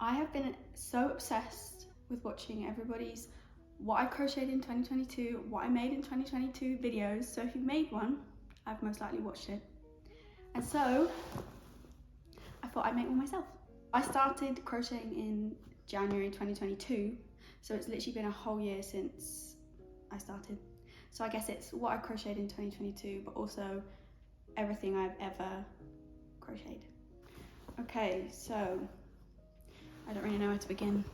I have been so obsessed with watching everybody's what I crocheted in 2022, what I made in 2022 videos. So if you've made one, I've most likely watched it. And so I thought I'd make one myself. I started crocheting in January 2022, so it's literally been a whole year since I started. So I guess it's what I crocheted in 2022, but also everything I've ever crocheted. Okay, so I don't really know where to begin.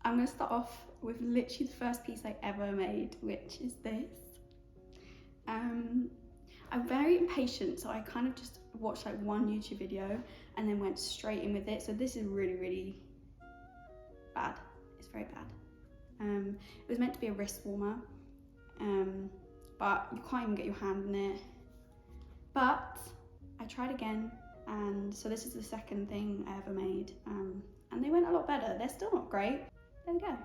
I'm gonna start off with literally the first piece I ever made, which is this. I'm very impatient, so I kind of just watched like one YouTube video and then went straight in with it. So this is really, really bad. It's very bad. It was meant to be a wrist warmer, but you can't even get your hand in it. But I tried again, and so this is the second thing I ever made, and they went a lot better. They're still not great. There we go.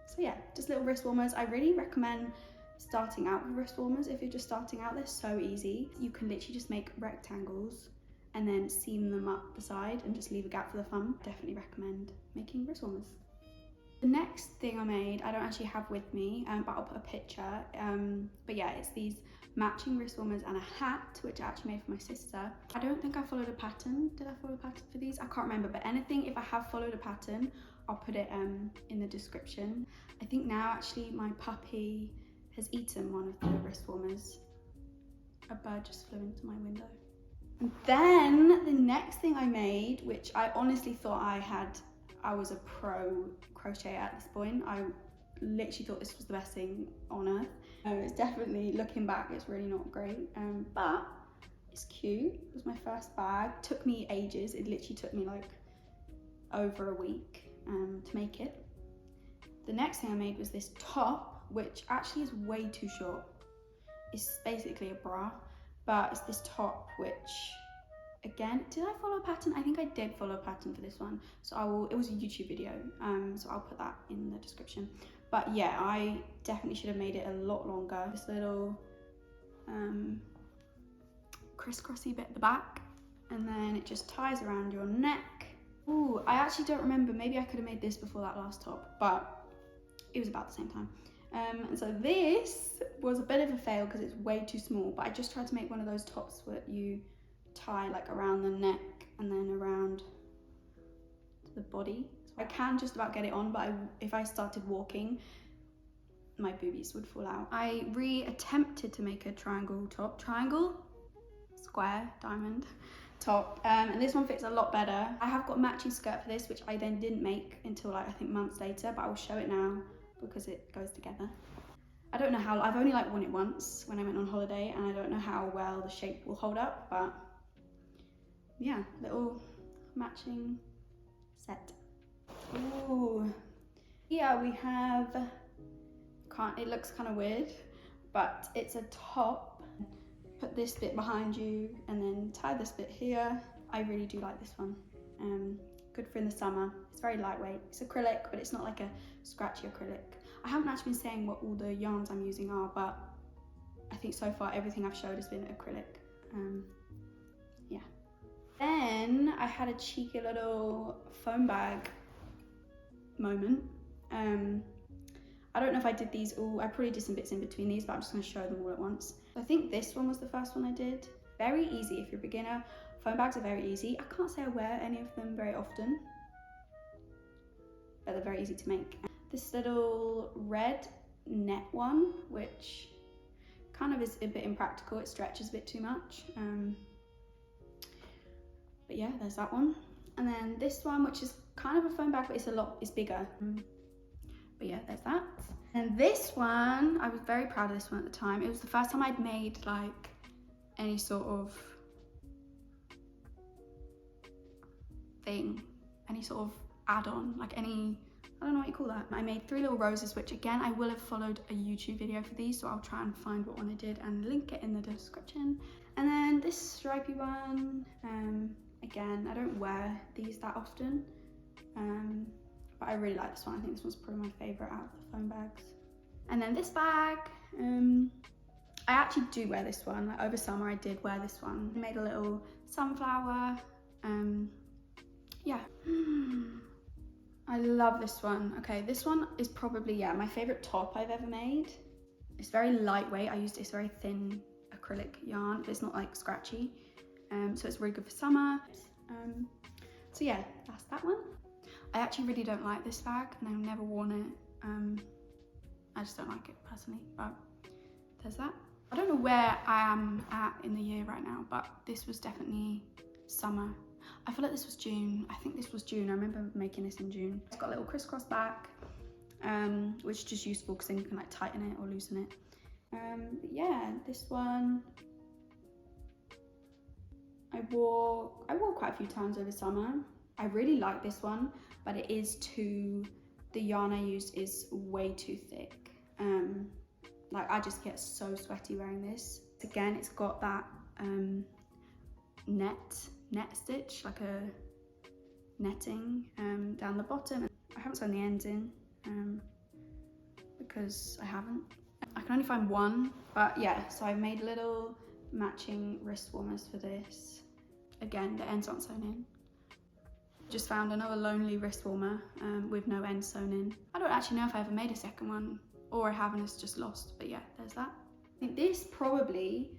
So yeah, just little wrist warmers. I really recommend starting out with wrist warmers. If you're just starting out, they're so easy. You can literally just make rectangles and then seam them up the side and just leave a gap for the thumb. Definitely recommend making wrist warmers. The next thing I made, I don't actually have with me, but I'll put a picture. But yeah, it's these matching wrist warmers and a hat, which I actually made for my sister. I don't think I followed a pattern. Did I follow a pattern for these? I can't remember, but anything, if I have followed a pattern, I'll put it in the description. I think now actually my puppy has eaten one of the wrist warmers. A bird just flew into my window. And then the next thing I made, which I honestly thought I was a pro crocheter at this point. I literally thought this was the best thing on earth. It's definitely, looking back, it's really not great, but it's cute. It was my first bag. Took me ages. It literally took me like over a week to make it. The next thing I made was this top, which actually is way too short. It's basically a bra, but it's this top which, again, did I follow a pattern? I think I did follow a pattern for this one. So it was a YouTube video, so I'll put that in the description. But yeah, I definitely should have made it a lot longer. This little crisscrossy bit at the back, and then it just ties around your neck. Ooh, I actually don't remember. Maybe I could have made this before that last top, but it was about the same time. And so this was a bit of a fail because it's way too small, but I just tried to make one of those tops where you tie like around the neck and then around to the body. So I can just about get it on, but if I started walking, my boobies would fall out. I attempted to make a triangle top, square, diamond top, and this one fits a lot better. I have got a matching skirt for this, which I then didn't make until like I think months later, but I will show it now because it goes together. I don't know how, I've only like worn it once when I went on holiday, and I don't know how well the shape will hold up, but yeah, little matching set. Ooh, here we have, it looks kind of weird, but it's a top. Put this bit behind you and then tie this bit here. I really do like this one. Good for in the summer. It's very lightweight. It's acrylic, but it's not like a scratchy acrylic. I haven't actually been saying what all the yarns I'm using are, but I think so far everything I've showed has been acrylic. Yeah. Then I had a cheeky little foam bag moment. I don't know if I did these all, I probably did some bits in between these, but I'm just going to show them all at once. I think this one was the first one I did. Very easy if you're a beginner. Foam bags are very easy. I can't say I wear any of them very often, but they're very easy to make. This little red net one, which kind of is a bit impractical. It stretches a bit too much. But yeah, there's that one. And then this one, which is kind of a foam bag, but it's bigger. But yeah, there's that. And this one, I was very proud of this one at the time. It was the first time I'd made like any sort of thing, any sort of add-on, like any, I don't know what you call that. I made 3 little roses, which again, I will have followed a YouTube video for these, so I'll try and find what one I did and link it in the description. And then this stripy one, again, I don't wear these that often, but I really like this one. I think this one's probably my favourite out of the foam bags. And then this bag, I actually do wear this one. Like over summer I did wear this one. I made a little sunflower, yeah. I love this one. Okay, this one is probably, yeah, my favorite top I've ever made. It's very lightweight. I used this very thin acrylic yarn, but it's not like scratchy. So it's really good for summer. So yeah, that's that one. I actually really don't like this bag and I've never worn it. I just don't like it personally, but there's that. I don't know where I am at in the year right now, but this was definitely summer. I feel like this was June. I think this was June. I remember making this in June. It's got a little crisscross back, which is just useful because then you can like tighten it or loosen it. But yeah, this one I wore quite a few times over summer. I really like this one, but it is the yarn I used is way too thick. Like I just get so sweaty wearing this. Again, it's got that net stitch, like a netting down the bottom. I haven't sewn the ends in because I haven't. I can only find one, but yeah, so I made little matching wrist warmers for this. Again, the ends aren't sewn in. Just found another lonely wrist warmer with no ends sewn in. I don't actually know if I ever made a second one, or I have and it's just lost, but yeah, there's that. I think this probably,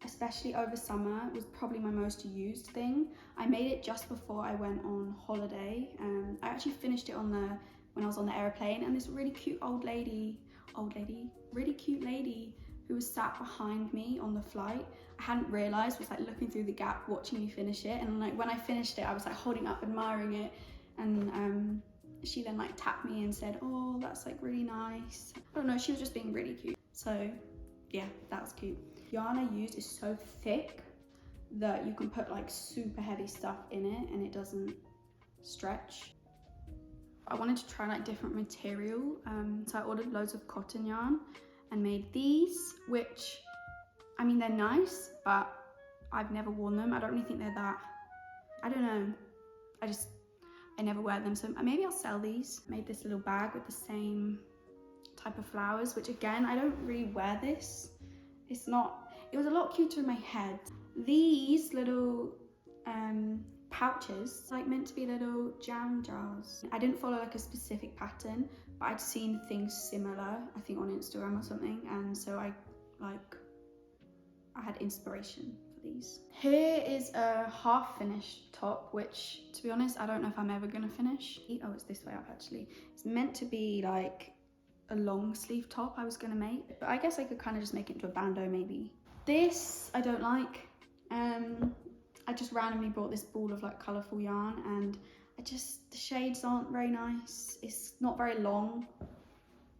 especially over summer, was probably my most used thing. I made it just before I went on holiday. I actually finished it when I was on the airplane, and this really cute really cute lady who was sat behind me on the flight, I hadn't realised was like looking through the gap watching me finish it, and like when I finished it I was like holding up admiring it, and she then like tapped me and said, oh, that's like really nice. I don't know, she was just being really cute. So yeah, that was cute. The yarn I used is so thick that you can put like super heavy stuff in it and it doesn't stretch. I wanted to try like different material, so I ordered loads of cotton yarn and made these, which, I mean, they're nice, but I've never worn them. I don't really think they're that, I don't know, I never wear them, so maybe I'll sell these. Made this little bag with the same type of flowers, which again, I don't really wear this. It was a lot cuter in my head. These little pouches, like meant to be little jam jars. I didn't follow like a specific pattern, but I'd seen things similar, I think on Instagram or something, and so I had inspiration for these. Here is a half finished top, which to be honest, I don't know if I'm ever gonna finish. Oh, it's this way up actually. It's meant to be like a long sleeve top I was gonna make, but I guess I could kind of just make it into a bandeau maybe. This I don't like. I just randomly bought this ball of like colourful yarn, and the shades aren't very nice. It's not very long.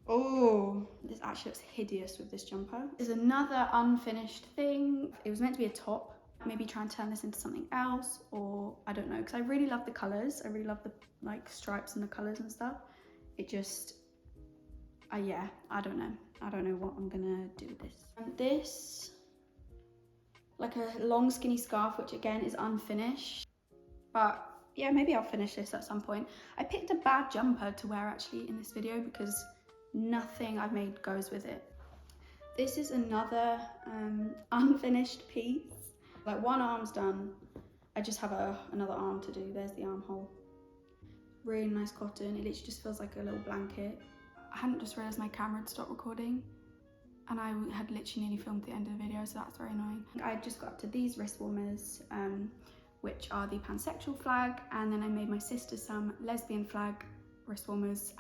Oh, this actually looks hideous with this jumper. There's another unfinished thing. It was meant to be a top. Maybe try and turn this into something else, or I don't know, because I really love the colours. I really love the like stripes and the colours and stuff. It just, yeah, I don't know. I don't know what I'm gonna do with this. And this, like a long skinny scarf, which again is unfinished, but yeah, maybe I'll finish this at some point. I picked a bad jumper to wear actually in this video because nothing I've made goes with it. This is another unfinished piece. Like one arm's done, I just have another arm to do. There's the armhole. Really nice cotton. It literally just feels like a little blanket. I hadn't just realised my camera had stopped recording, and I had literally nearly filmed the end of the video, so that's very annoying. I just got up to these wrist warmers, which are the pansexual flag, and then I made my sister some lesbian flag wrist warmers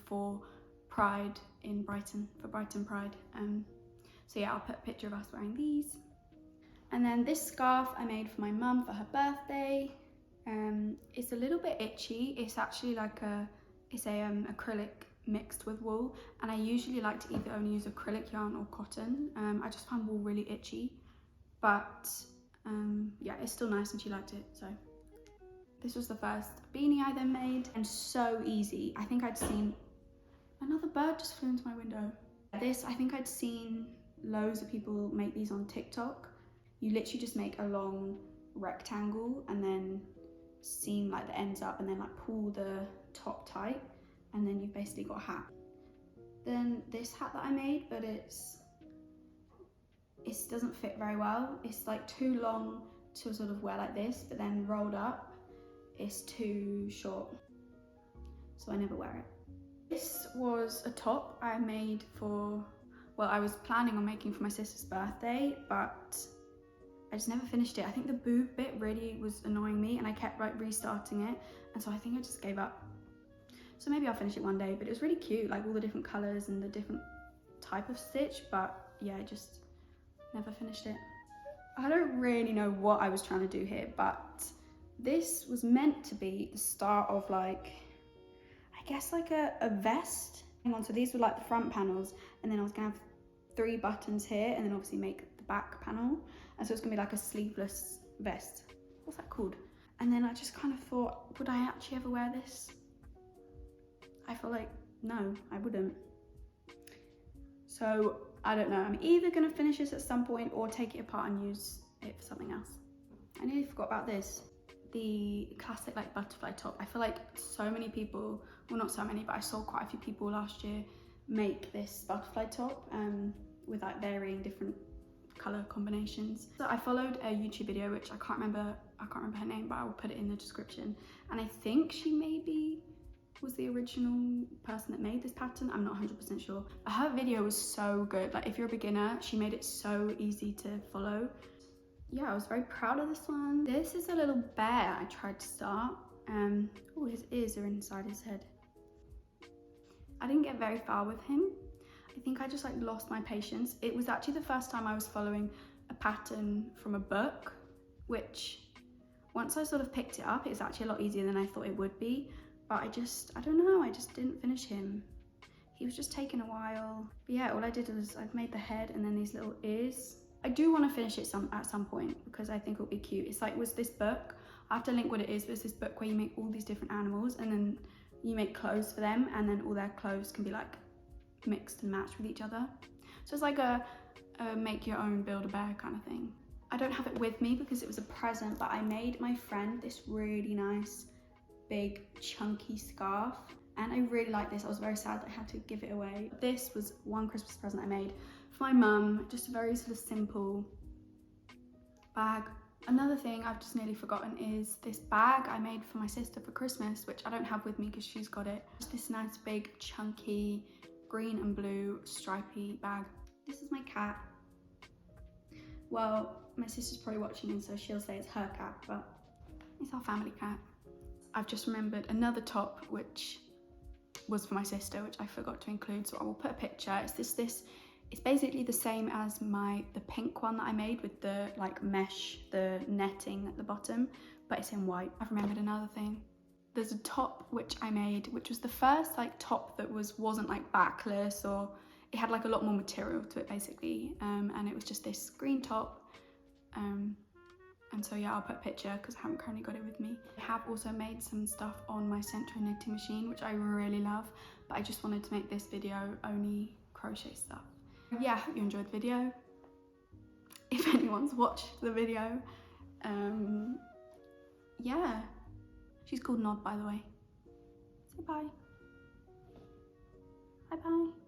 for Pride in Brighton, for Brighton Pride. So yeah, I'll put a picture of us wearing these. And then this scarf I made for my mum for her birthday. It's a little bit itchy. It's actually like it's acrylic mixed with wool, and I usually like to either only use acrylic yarn or cotton. I just found wool really itchy, but yeah, it's still nice and she liked it. So this was the first beanie I then made, and so easy. I think I'd seen another bird just flew into my window. This, I think I'd seen loads of people make these on TikTok. You literally just make a long rectangle and then seam like the ends up and then like pull the top tight, and then you've basically got a hat. Then this hat that I made, but it doesn't fit very well. It's like too long to sort of wear like this, but then rolled up, it's too short. so I never wear it. This was a top I made for, well, I was planning on making for my sister's birthday, but I just never finished it. I think the boob bit really was annoying me and I kept like restarting it, and so I think I just gave up. So maybe I'll finish it one day, but it was really cute, like all the different colours and the different type of stitch, but yeah, I just never finished it. I don't really know what I was trying to do here, but this was meant to be the start of like, I guess like a vest. Hang on, so these were like the front panels, and then I was gonna have 3 buttons here, and then obviously make the back panel, and so it's gonna be like a sleeveless vest. What's that called? And then I just kind of thought, would I actually ever wear this? I feel like no, I wouldn't. So I don't know, I'm either gonna finish this at some point or take it apart and use it for something else. I nearly forgot about this. The classic like butterfly top. I feel like so many people, well not so many, but I saw quite a few people last year make this butterfly top with like varying different colour combinations. So I followed a YouTube video, which I can't remember her name, but I will put it in the description. And I think she maybe was the original person that made this pattern. I'm not 100% sure. But her video was so good. Like if you're a beginner, she made it so easy to follow. Yeah, I was very proud of this one. This is a little bear I tried to start. Oh, his ears are inside his head. I didn't get very far with him. I think I just like lost my patience. It was actually the first time I was following a pattern from a book, which once I sort of picked it up, it was actually a lot easier than I thought it would be. But I don't know, I just didn't finish him. He was just taking a while. But yeah, all I did was I've made the head and then these little ears. I do want to finish it at some point because I think it'll be cute. It's like, was this book, I have to link what it is, but it's this book where you make all these different animals and then you make clothes for them, and then all their clothes can be like mixed and matched with each other. So it's like a make your own build a bear kind of thing. I don't have it with me because it was a present, but I made my friend this really nice big chunky scarf, and I really like this. I was very sad that I had to give it away. This was one Christmas present I made for my mum, just a very sort of simple bag. Another thing I've just nearly forgotten is this bag I made for my sister for Christmas, which I don't have with me because she's got it. Just this nice big chunky green and blue stripy bag. This is my cat. Well, my sister's probably watching and so she'll say it's her cat, but it's our family cat. I've just remembered another top which was for my sister, which I forgot to include, so I will put a picture. It's basically the same as the pink one that I made with the like mesh, the netting at the bottom, but it's in white. I've remembered another thing. There's a top which I made, which was the first like top that wasn't like backless, or it had like a lot more material to it basically, and it was just this green top. And so yeah, I'll put a picture because I haven't currently got it with me. I have also made some stuff on my central knitting machine, which I really love, but I just wanted to make this video only crochet stuff. Yeah, I hope you enjoyed the video. If anyone's watched the video, yeah. She's called Nod, by the way. Say bye. Bye bye.